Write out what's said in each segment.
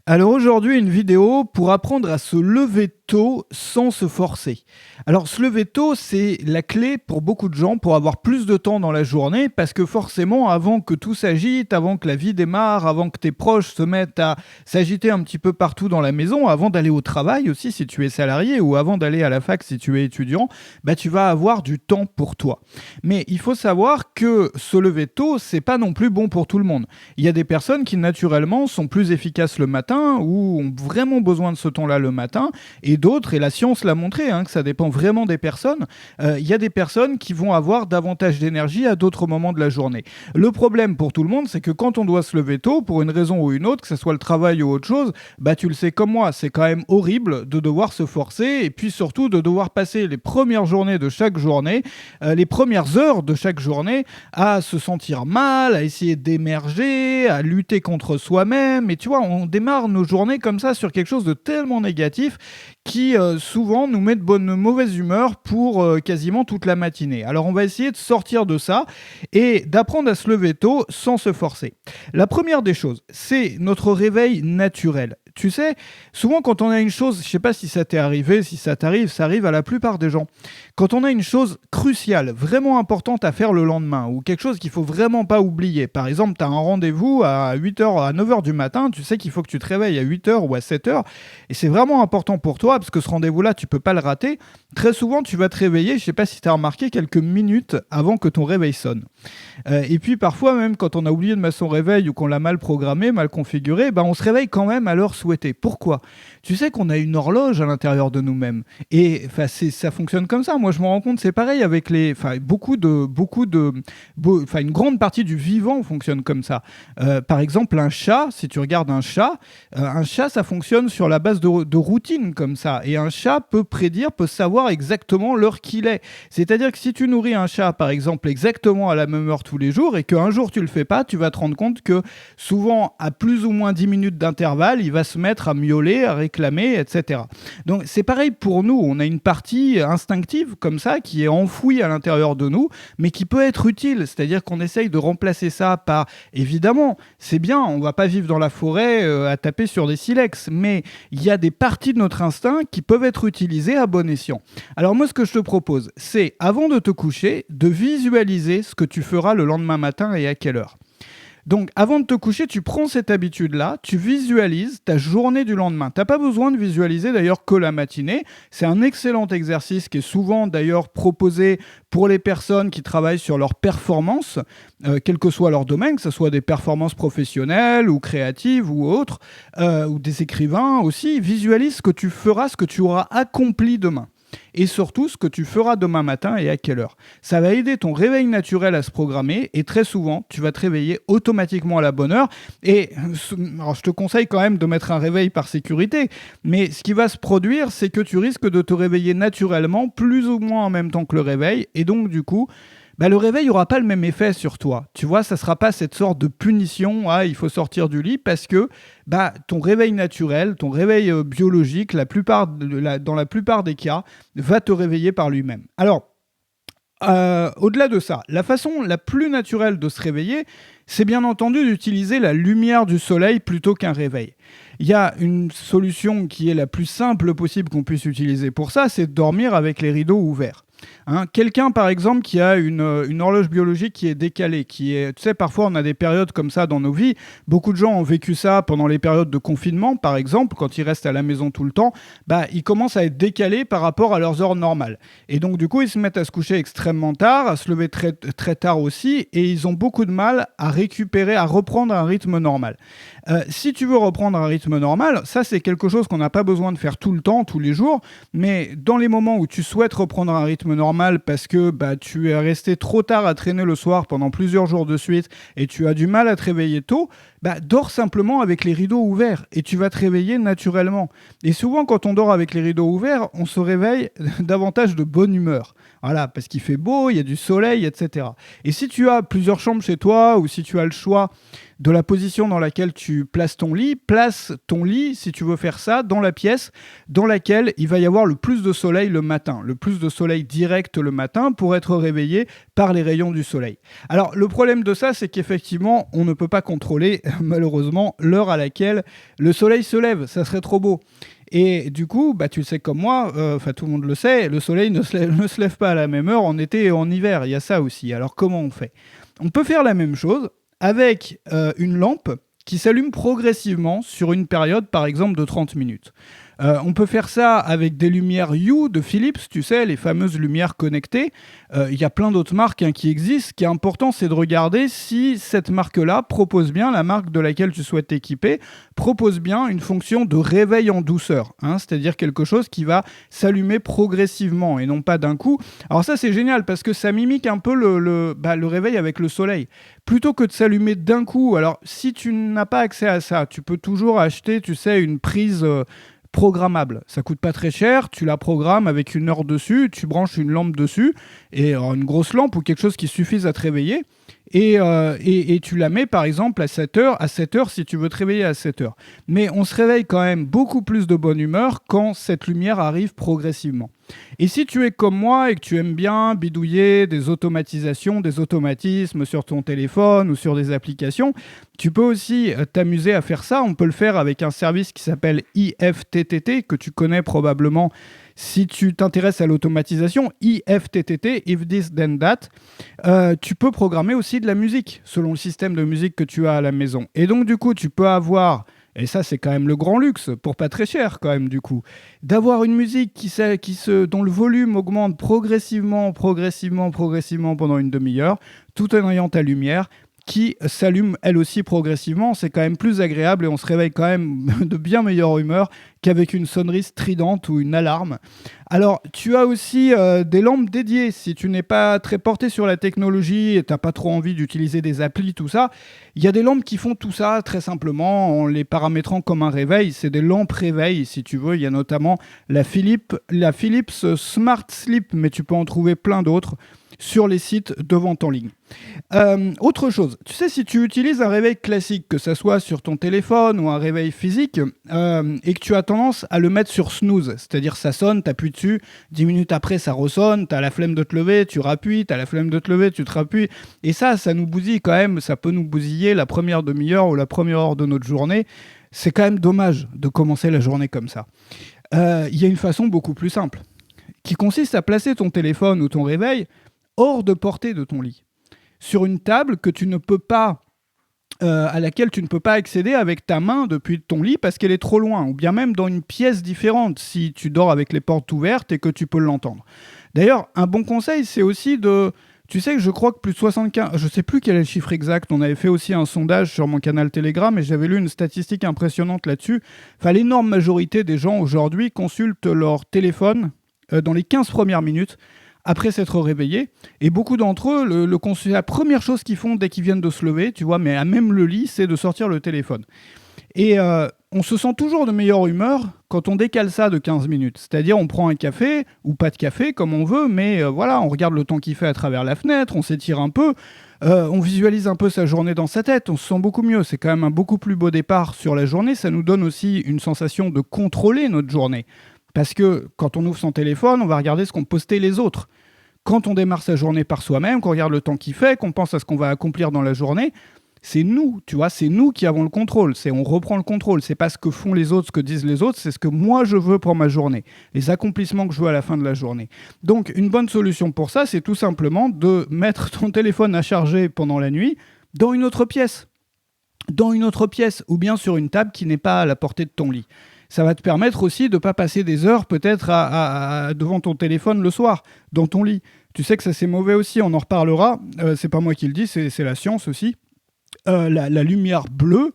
Alors aujourd'hui, une vidéo pour apprendre à se lever tôt sans se forcer. Alors se lever tôt, c'est la clé pour beaucoup de gens pour avoir plus de temps dans la journée parce que forcément, avant que tout s'agite, avant que la vie démarre, avant que tes proches se mettent à s'agiter un petit peu partout dans la maison, avant d'aller au travail aussi si tu es salarié ou avant d'aller à la fac si tu es étudiant, tu vas avoir du temps pour toi. Mais il faut savoir que se lever tôt, c'est pas non plus bon pour tout le monde. Il y a des personnes qui naturellement sont plus efficaces le matin ou ont vraiment besoin de ce temps-là le matin, et d'autres, et la science l'a montré, que ça dépend vraiment des personnes, il y a des personnes qui vont avoir davantage d'énergie à d'autres moments de la journée. Le problème pour tout le monde, c'est que quand on doit se lever tôt, pour une raison ou une autre, que ce soit le travail ou autre chose, tu le sais comme moi, c'est quand même horrible de devoir se forcer, et puis surtout de devoir passer les premières journées de chaque journée, les premières heures de chaque journée, à se sentir mal, à essayer d'émerger, à lutter contre soi-même, et tu vois, on démarre nos journées comme ça sur quelque chose de tellement négatif qui souvent nous met de mauvaise humeur pour quasiment toute la matinée. Alors on va essayer de sortir de ça et d'apprendre à se lever tôt sans se forcer. La première des choses, c'est notre réveil naturel. Tu sais, souvent quand on a une chose, je ne sais pas si ça t'est arrivé, si ça t'arrive, ça arrive à la plupart des gens. Quand on a une chose cruciale, vraiment importante à faire le lendemain, ou quelque chose qu'il ne faut vraiment pas oublier, par exemple, tu as un rendez-vous à 8h, à 9h du matin, tu sais qu'il faut que tu te réveilles à 8h ou à 7h, et c'est vraiment important pour toi, parce que ce rendez-vous-là, tu ne peux pas le rater. Très souvent, tu vas te réveiller, je ne sais pas si tu as remarqué, quelques minutes avant que ton réveil sonne. Et puis parfois, même quand on a oublié de mettre son réveil ou qu'on l'a mal programmé, mal configuré, on se réveille quand même à l'heure souhaitée. Pourquoi ? Tu sais qu'on a une horloge à l'intérieur de nous-mêmes. Et ça fonctionne comme ça. Moi, je me rends compte, c'est pareil avec une grande partie du vivant fonctionne comme ça. Par exemple, un chat, si tu regardes un chat, ça fonctionne sur la base de routine comme ça. Et un chat peut savoir exactement l'heure qu'il est. C'est-à-dire que si tu nourris un chat, par exemple, exactement à la même heure tous les jours, et qu'un jour tu le fais pas, tu vas te rendre compte que souvent, à plus ou moins 10 minutes d'intervalle, il va se mettre à miauler, à réclamer, etc. Donc c'est pareil pour nous, on a une partie instinctive comme ça qui est enfouie à l'intérieur de nous, mais qui peut être utile, c'est-à-dire qu'on essaye de remplacer ça par, évidemment, c'est bien, on va pas vivre dans la forêt à taper sur des silex, mais il y a des parties de notre instinct qui peuvent être utilisées à bon escient. Alors moi, ce que je te propose, c'est, avant de te coucher, de visualiser ce que tu feras le lendemain matin et à quelle heure. Donc, avant de te coucher, tu prends cette habitude-là, tu visualises ta journée du lendemain. Tu n'as pas besoin de visualiser d'ailleurs que la matinée. C'est un excellent exercice qui est souvent d'ailleurs proposé pour les personnes qui travaillent sur leur performance, quel que soit leur domaine, que ce soit des performances professionnelles ou créatives ou autres, ou des écrivains aussi. Visualise ce que tu feras, ce que tu auras accompli demain. Et surtout, ce que tu feras demain matin et à quelle heure. Ça va aider ton réveil naturel à se programmer et très souvent, tu vas te réveiller automatiquement à la bonne heure. Et alors, je te conseille quand même de mettre un réveil par sécurité, mais ce qui va se produire, c'est que tu risques de te réveiller naturellement, plus ou moins en même temps que le réveil, et donc du coup, le réveil n'aura pas le même effet sur toi. Tu vois, ça ne sera pas cette sorte de punition, il faut sortir du lit, parce que ton réveil naturel, ton réveil biologique, dans la plupart des cas, va te réveiller par lui-même. Alors, au-delà de ça, la façon la plus naturelle de se réveiller, c'est bien entendu d'utiliser la lumière du soleil plutôt qu'un réveil. Il y a une solution qui est la plus simple possible qu'on puisse utiliser pour ça, c'est de dormir avec les rideaux ouverts. Quelqu'un, par exemple, qui a une horloge biologique qui est décalée, tu sais, parfois on a des périodes comme ça dans nos vies. Beaucoup de gens ont vécu ça pendant les périodes de confinement, par exemple, quand ils restent à la maison tout le temps, ils commencent à être décalés par rapport à leurs heures normales. Et donc, du coup, ils se mettent à se coucher extrêmement tard, à se lever très, très tard aussi, et ils ont beaucoup de mal à reprendre un rythme normal. Si tu veux reprendre un rythme normal, ça c'est quelque chose qu'on n'a pas besoin de faire tout le temps, tous les jours, mais dans les moments où tu souhaites reprendre un rythme normal parce que tu es resté trop tard à traîner le soir pendant plusieurs jours de suite et tu as du mal à te réveiller tôt, dors simplement avec les rideaux ouverts et tu vas te réveiller naturellement. Et souvent quand on dort avec les rideaux ouverts, on se réveille davantage de bonne humeur. Voilà, parce qu'il fait beau, il y a du soleil, etc. Et si tu as plusieurs chambres chez toi ou si tu as le choix de la position dans laquelle tu places ton lit. Place ton lit, si tu veux faire ça, dans la pièce dans laquelle il va y avoir le plus de soleil le matin, le plus de soleil direct le matin pour être réveillé par les rayons du soleil. Alors, le problème de ça, c'est qu'effectivement, on ne peut pas contrôler, malheureusement, l'heure à laquelle le soleil se lève. Ça serait trop beau. Et du coup, tu le sais comme moi, tout le monde le sait, le soleil ne se lève pas à la même heure en été et en hiver. Il y a ça aussi. Alors, comment on fait ? On peut faire la même chose avec une lampe qui s'allume progressivement sur une période, par exemple, de 30 minutes. On peut faire ça avec des lumières Hue de Philips, tu sais, les fameuses lumières connectées. Il y a plein d'autres marques qui existent. Ce qui est important, c'est de regarder si cette marque-là propose bien, la marque de laquelle tu souhaites t'équiper, propose bien une fonction de réveil en douceur. C'est-à-dire quelque chose qui va s'allumer progressivement et non pas d'un coup. Alors ça, c'est génial parce que ça mimique un peu le réveil avec le soleil. Plutôt que de s'allumer d'un coup, alors si tu n'as pas accès à ça, tu peux toujours acheter, tu sais, une prise programmable. Ça coûte pas très cher, tu la programmes avec une heure dessus, tu branches une lampe dessus, et une grosse lampe ou quelque chose qui suffise à te réveiller, et tu la mets par exemple à 7h si tu veux te réveiller à 7h. Mais on se réveille quand même beaucoup plus de bonne humeur quand cette lumière arrive progressivement. Et si tu es comme moi et que tu aimes bien bidouiller des automatisations, des automatismes sur ton téléphone ou sur des applications, tu peux aussi t'amuser à faire ça. On peut le faire avec un service qui s'appelle IFTTT, que tu connais probablement si tu t'intéresses à l'automatisation. IFTTT, If This Then That. Tu peux programmer aussi de la musique selon le système de musique que tu as à la maison. Et donc du coup, tu peux avoir... Et ça, c'est quand même le grand luxe, pour pas très cher quand même du coup, d'avoir une musique dont le volume augmente progressivement pendant une demi-heure, tout en ayant ta lumière qui s'allume elle aussi progressivement. C'est quand même plus agréable et on se réveille quand même de bien meilleure humeur qu'avec une sonnerie stridente ou une alarme. Alors, tu as aussi des lampes dédiées. Si tu n'es pas très porté sur la technologie et tu n'as pas trop envie d'utiliser des applis, tout ça, il y a des lampes qui font tout ça très simplement en les paramétrant comme un réveil. C'est des lampes réveil, si tu veux. Il y a notamment la Philips Smart Sleep, mais tu peux en trouver plein d'autres sur les sites de vente en ligne. Autre chose, tu sais, si tu utilises un réveil classique, que ce soit sur ton téléphone ou un réveil physique, et que tu as tendance à le mettre sur snooze, c'est-à-dire ça sonne, t'appuies dessus, 10 minutes après ça ressonne, t'as la flemme de te lever, tu rappuies, t'as la flemme de te lever, tu te rappuies, et ça nous bousille quand même, ça peut nous bousiller la première demi-heure ou la première heure de notre journée. C'est quand même dommage de commencer la journée comme ça. Il y a une façon beaucoup plus simple, qui consiste à placer ton téléphone ou ton réveil hors de portée de ton lit, sur une table que tu ne peux pas, à laquelle tu ne peux pas accéder avec ta main depuis ton lit parce qu'elle est trop loin, ou bien même dans une pièce différente si tu dors avec les portes ouvertes et que tu peux l'entendre. D'ailleurs, un bon conseil, c'est aussi de... Tu sais que je crois que plus de 75... Je ne sais plus quel est le chiffre exact. On avait fait aussi un sondage sur mon canal Telegram et j'avais lu une statistique impressionnante là-dessus. Enfin, l'énorme majorité des gens aujourd'hui consultent leur téléphone dans les 15 premières minutes après s'être réveillés, et beaucoup d'entre eux, la première chose qu'ils font dès qu'ils viennent de se lever, tu vois, mais à même le lit, c'est de sortir le téléphone. Et on se sent toujours de meilleure humeur quand on décale ça de 15 minutes. C'est-à-dire, on prend un café, ou pas de café, comme on veut, mais voilà, on regarde le temps qu'il fait à travers la fenêtre, on s'étire un peu, on visualise un peu sa journée dans sa tête, on se sent beaucoup mieux. C'est quand même un beaucoup plus beau départ sur la journée. Ça nous donne aussi une sensation de contrôler notre journée. Parce que quand on ouvre son téléphone, on va regarder ce qu'ont posté les autres. Quand on démarre sa journée par soi-même, qu'on regarde le temps qu'il fait, qu'on pense à ce qu'on va accomplir dans la journée, c'est nous, tu vois, c'est nous qui avons le contrôle. On reprend le contrôle. C'est pas ce que font les autres, ce que disent les autres, c'est ce que moi je veux pour ma journée, les accomplissements que je veux à la fin de la journée. Donc, une bonne solution pour ça, c'est tout simplement de mettre ton téléphone à charger pendant la nuit dans une autre pièce. Ou bien sur une table qui n'est pas à la portée de ton lit. Ça va te permettre aussi de ne pas passer des heures peut-être devant ton téléphone le soir, dans ton lit. Tu sais que ça c'est mauvais aussi, on en reparlera. C'est pas moi qui le dis, c'est la science aussi. La lumière bleue,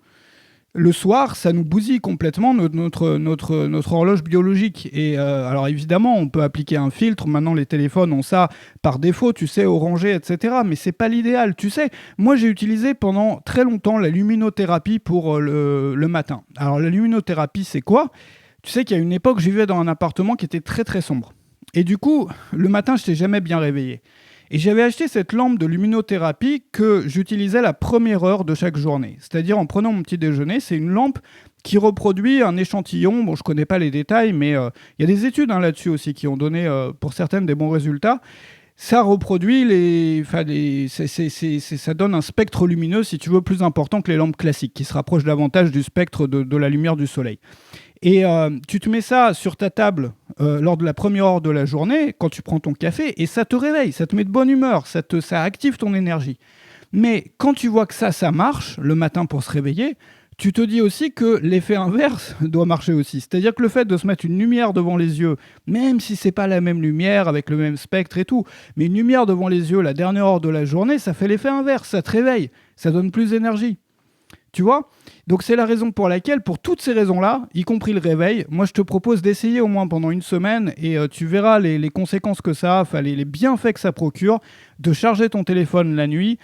le soir, ça nous bousille complètement notre horloge biologique. Et alors évidemment, on peut appliquer un filtre. Maintenant, les téléphones ont ça par défaut, tu sais, orangé, etc. Mais c'est pas l'idéal. Tu sais, moi, j'ai utilisé pendant très longtemps la luminothérapie pour le matin. Alors la luminothérapie, c'est quoi ? Tu sais qu'il y a une époque, je vivais dans un appartement qui était très très sombre. Et du coup, le matin, je n'étais jamais bien réveillé. Et j'avais acheté cette lampe de luminothérapie que j'utilisais la première heure de chaque journée. C'est-à-dire en prenant mon petit déjeuner, c'est une lampe qui reproduit un échantillon. Bon, je ne connais pas les détails, mais il y a des études là-dessus aussi qui ont donné, pour certaines, des bons résultats. Ça reproduit ça donne un spectre lumineux, si tu veux, plus important que les lampes classiques, qui se rapprochent davantage du spectre de la lumière du soleil. Et tu te mets ça sur ta table lors de la première heure de la journée, quand tu prends ton café, et ça te réveille, ça te met de bonne humeur, ça active ton énergie. Mais quand tu vois que ça marche le matin pour se réveiller, tu te dis aussi que l'effet inverse doit marcher aussi. C'est-à-dire que le fait de se mettre une lumière devant les yeux, même si c'est pas la même lumière, avec le même spectre et tout, mais une lumière devant les yeux la dernière heure de la journée, ça fait l'effet inverse, ça te réveille, ça donne plus d'énergie. Tu vois ? Donc c'est la raison pour laquelle, pour toutes ces raisons-là, y compris le réveil, moi je te propose d'essayer au moins pendant une semaine et tu verras les conséquences que ça a, les bienfaits que ça procure, de charger ton téléphone la nuit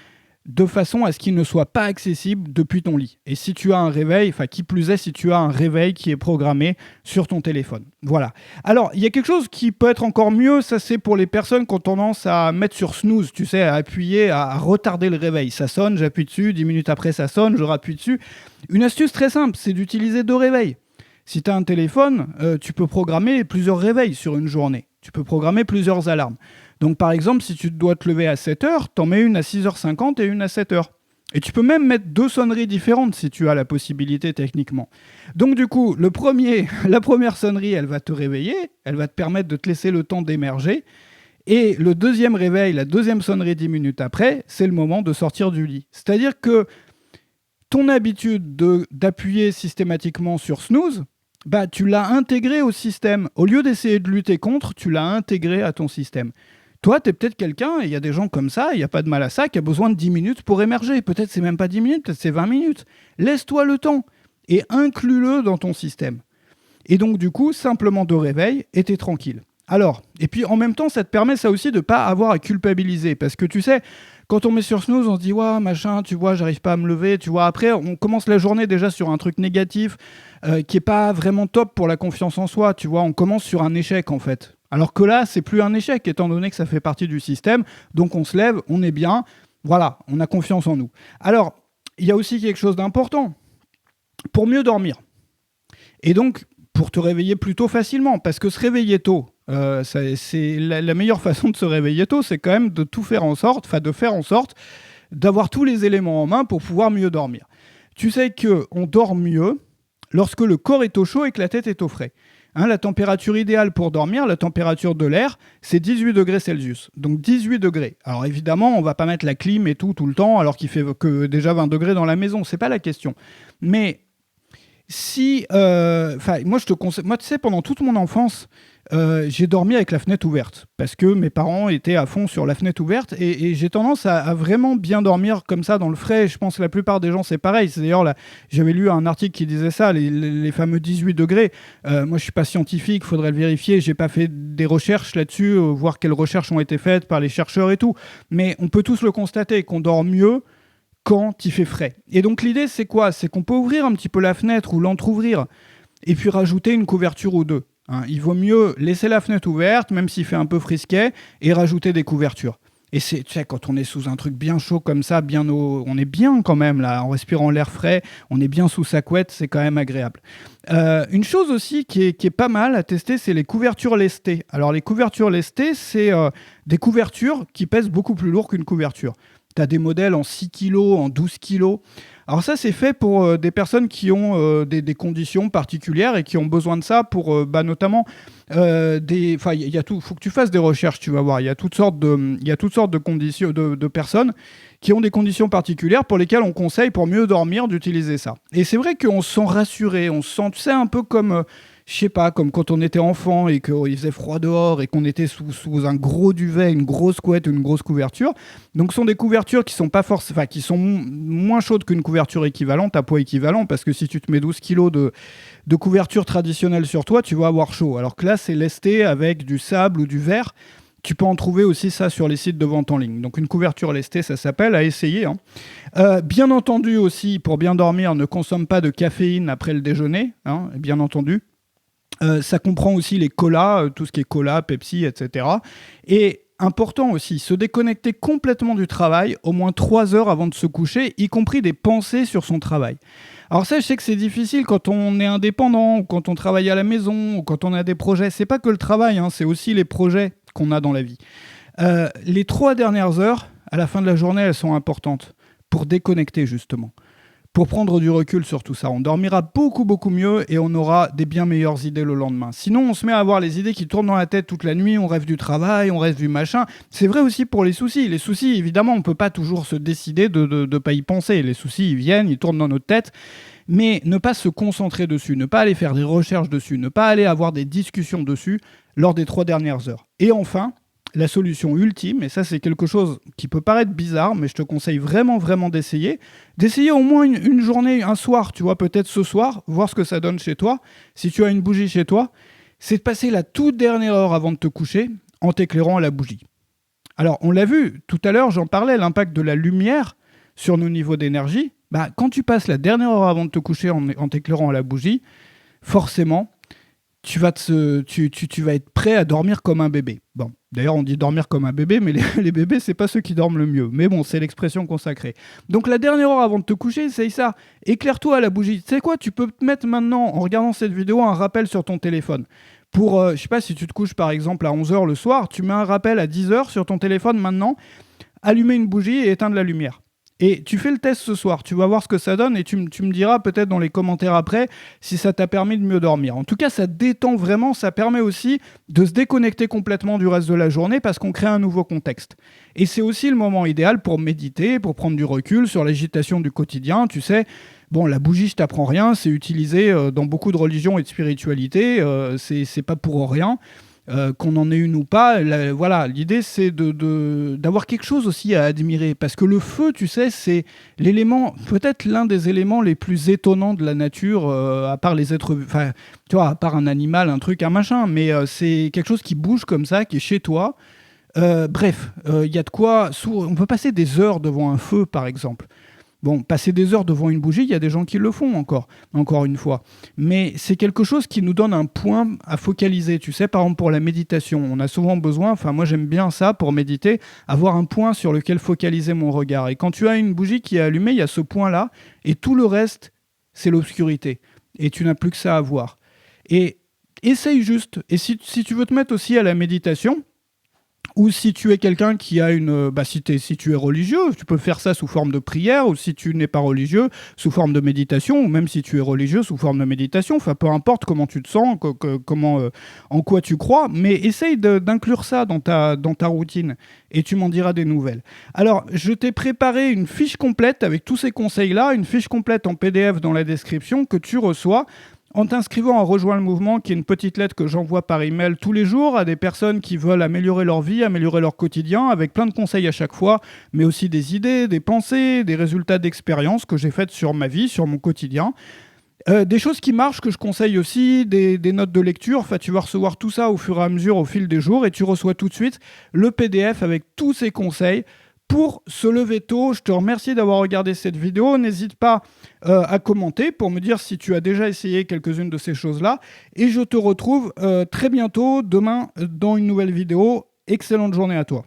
de façon à ce qu'il ne soit pas accessible depuis ton lit. Et si tu as un réveil, qui plus est si tu as un réveil qui est programmé sur ton téléphone. Voilà. Alors, il y a quelque chose qui peut être encore mieux, ça c'est pour les personnes qui ont tendance à mettre sur snooze, tu sais, à appuyer, à retarder le réveil. Ça sonne, j'appuie dessus, 10 minutes après ça sonne, je rappuie dessus. Une astuce très simple, c'est d'utiliser 2 réveils. Si tu as un téléphone, tu peux programmer plusieurs réveils sur une journée. Tu peux programmer plusieurs alarmes. Donc par exemple, si tu dois te lever à 7h, t'en mets une à 6h50 et une à 7h. Et tu peux même mettre 2 sonneries différentes si tu as la possibilité techniquement. Donc du coup, la première sonnerie, elle va te réveiller, elle va te permettre de te laisser le temps d'émerger. Et le deuxième réveil, la deuxième sonnerie 10 minutes après, c'est le moment de sortir du lit. C'est-à-dire que ton habitude d'appuyer systématiquement sur snooze, tu l'as intégré au système. Au lieu d'essayer de lutter contre, tu l'as intégré à ton système. Toi, tu es peut-être quelqu'un, et il y a des gens comme ça, il n'y a pas de mal à ça, qui a besoin de 10 minutes pour émerger. Peut-être c'est même pas 10 minutes, peut-être c'est 20 minutes. Laisse-toi le temps et inclus-le dans ton système. Et donc, du coup, simplement 2 réveils et t'es tranquille. Alors, et puis en même temps, ça te permet ça aussi de ne pas avoir à culpabiliser. Parce que tu sais, quand on met sur snooze, on se dit « Ouah, machin, tu vois, j'arrive pas à me lever. » Tu vois, après, on commence la journée déjà sur un truc négatif qui n'est pas vraiment top pour la confiance en soi. Tu vois, on commence sur un échec, en fait. Alors que là, c'est plus un échec, étant donné que ça fait partie du système. Donc on se lève, on est bien. Voilà, on a confiance en nous. Alors, il y a aussi quelque chose d'important. Pour mieux dormir. Et donc, pour te réveiller plus tôt facilement. Parce que se réveiller tôt, c'est la meilleure façon de se réveiller tôt, c'est quand même de faire en sorte d'avoir tous les éléments en main pour pouvoir mieux dormir. Tu sais qu'on dort mieux lorsque le corps est au chaud et que la tête est au frais. La température idéale pour dormir, la température de l'air, c'est 18 degrés Celsius. Donc 18 degrés. Alors évidemment, on ne va pas mettre la clim et tout le temps, alors qu'il fait que déjà 20 degrés dans la maison. C'est pas la question. Mais si... moi, je te conseille... Moi, tu sais, pendant toute mon enfance, j'ai dormi avec la fenêtre ouverte. Parce que mes parents étaient à fond sur la fenêtre ouverte. Et j'ai tendance à vraiment bien dormir comme ça dans le frais. Je pense que la plupart des gens, c'est pareil. C'est d'ailleurs, j'avais lu un article qui disait ça, les fameux 18 degrés. Moi, je ne suis pas scientifique, il faudrait le vérifier. Je n'ai pas fait des recherches là-dessus, voir quelles recherches ont été faites par les chercheurs et tout. Mais on peut tous le constater, qu'on dort mieux quand il fait frais. Et donc l'idée, c'est quoi ? C'est qu'on peut ouvrir un petit peu la fenêtre ou l'entrouvrir et puis rajouter une couverture ou 2. Il vaut mieux laisser la fenêtre ouverte, même s'il fait un peu frisquet, et rajouter des couvertures. Et tu sais, quand on est sous un truc bien chaud comme ça, on est bien quand même là, en respirant l'air frais, on est bien sous sa couette, c'est quand même agréable. Une chose aussi qui est pas mal à tester, c'est les couvertures lestées. Alors les couvertures lestées, c'est des couvertures qui pèsent beaucoup plus lourd qu'une couverture. Tu as des modèles en 6 kg, en 12 kg. Alors ça, c'est fait pour des personnes qui ont des conditions particulières et qui ont besoin de ça pour notamment il faut que tu fasses des recherches, tu vas voir. Il y a toutes sortes de conditions de personnes qui ont des conditions particulières pour lesquelles on conseille, pour mieux dormir, d'utiliser ça. Et c'est vrai qu'on se sent rassuré, on se sent, tu sais, un peu comme... je sais pas, comme quand on était enfant et qu'il faisait froid dehors et qu'on était sous un gros duvet, une grosse couette, une grosse couverture. Donc ce sont des couvertures qui sont qui sont moins chaudes qu'une couverture équivalente, à poids équivalent, parce que si tu te mets 12 kilos de couverture traditionnelle sur toi, tu vas avoir chaud. Alors que là, c'est lesté avec du sable ou du verre. Tu peux en trouver aussi ça sur les sites de vente en ligne. Donc une couverture lestée, ça s'appelle, à essayer. Bien entendu aussi, pour bien dormir, ne consomme pas de caféine après le déjeuner, bien entendu. Ça comprend aussi les colas, tout ce qui est cola, Pepsi, etc. Et important aussi, se déconnecter complètement du travail, au moins 3 heures avant de se coucher, y compris des pensées sur son travail. Alors ça, je sais que c'est difficile quand on est indépendant, ou quand on travaille à la maison, ou quand on a des projets. C'est pas que le travail, hein, c'est aussi les projets qu'on a dans la vie. Les 3 dernières heures, à la fin de la journée, elles sont importantes pour déconnecter justement, pour prendre du recul sur tout ça. On dormira beaucoup, beaucoup mieux et on aura des bien meilleures idées le lendemain. Sinon, on se met à avoir les idées qui tournent dans la tête toute la nuit, on rêve du travail, on rêve du machin. C'est vrai aussi pour les soucis. Les soucis, évidemment, on ne peut pas toujours se décider de ne pas y penser. Les soucis, ils viennent, ils tournent dans notre tête. Mais ne pas se concentrer dessus, ne pas aller faire des recherches dessus, ne pas aller avoir des discussions dessus lors des 3 dernières heures. Et enfin, la solution ultime, et ça c'est quelque chose qui peut paraître bizarre, mais je te conseille vraiment, vraiment d'essayer au moins une journée, un soir, tu vois, peut-être ce soir, voir ce que ça donne chez toi, si tu as une bougie chez toi, c'est de passer la toute dernière heure avant de te coucher en t'éclairant à la bougie. Alors, on l'a vu, tout à l'heure, j'en parlais, l'impact de la lumière sur nos niveaux d'énergie. Quand tu passes la dernière heure avant de te coucher en t'éclairant à la bougie, forcément, tu vas être prêt à dormir comme un bébé. Bon, d'ailleurs, on dit dormir comme un bébé, mais les bébés, c'est pas ceux qui dorment le mieux. Mais bon, c'est l'expression consacrée. Donc, la dernière heure avant de te coucher, essaye ça. Éclaire-toi à la bougie. Tu sais quoi, tu peux te mettre maintenant, en regardant cette vidéo, un rappel sur ton téléphone. Pour, je sais pas, si tu te couches par exemple à 11h le soir, tu mets un rappel à 10h sur ton téléphone maintenant, allumer une bougie et éteindre la lumière. Et tu fais le test ce soir, tu vas voir ce que ça donne et tu me diras peut-être dans les commentaires après si ça t'a permis de mieux dormir. En tout cas, ça détend vraiment, ça permet aussi de se déconnecter complètement du reste de la journée parce qu'on crée un nouveau contexte. Et c'est aussi le moment idéal pour méditer, pour prendre du recul sur l'agitation du quotidien. Tu sais, bon, la bougie, je t'apprends rien, c'est utilisé dans beaucoup de religions et de spiritualité, c'est pas pour rien. Qu'on en ait une ou pas, voilà, l'idée c'est d'avoir quelque chose aussi à admirer, parce que le feu, tu sais, c'est l'élément, peut-être l'un des éléments les plus étonnants de la nature, à part les êtres, enfin, tu vois, à part un animal, un truc, un machin, mais c'est quelque chose qui bouge comme ça, qui est chez toi. Bref, il y a de quoi, on peut passer des heures devant un feu, par exemple. Bon, passer des heures devant une bougie, il y a des gens qui le font encore une fois. Mais c'est quelque chose qui nous donne un point à focaliser. Tu sais, par exemple, pour la méditation, on a souvent besoin, enfin moi j'aime bien ça pour méditer, avoir un point sur lequel focaliser mon regard. Et quand tu as une bougie qui est allumée, il y a ce point-là, et tout le reste, c'est l'obscurité. Et tu n'as plus que ça à voir. Et essaye juste. Et si tu veux te mettre aussi à la méditation, ou si tu es quelqu'un qui a une... si tu es religieux, tu peux faire ça sous forme de prière, ou si tu n'es pas religieux, sous forme de méditation, ou même si tu es religieux, sous forme de méditation. Enfin, peu importe comment tu te sens, en quoi tu crois, mais essaye d'inclure ça dans ta routine, et tu m'en diras des nouvelles. Alors, je t'ai préparé une fiche complète avec tous ces conseils-là, une fiche complète en PDF dans la description que tu reçois en t'inscrivant à Rejoindre le Mouvement, qui est une petite lettre que j'envoie par email tous les jours à des personnes qui veulent améliorer leur vie, améliorer leur quotidien, avec plein de conseils à chaque fois, mais aussi des idées, des pensées, des résultats d'expériences que j'ai faites sur ma vie, sur mon quotidien. Des choses qui marchent, que je conseille aussi, des notes de lecture. Enfin, tu vas recevoir tout ça au fur et à mesure, au fil des jours, et tu reçois tout de suite le PDF avec tous ces conseils pour se lever tôt. Je te remercie d'avoir regardé cette vidéo. N'hésite pas à commenter pour me dire si tu as déjà essayé quelques-unes de ces choses-là. Et je te retrouve très bientôt, demain, dans une nouvelle vidéo. Excellente journée à toi.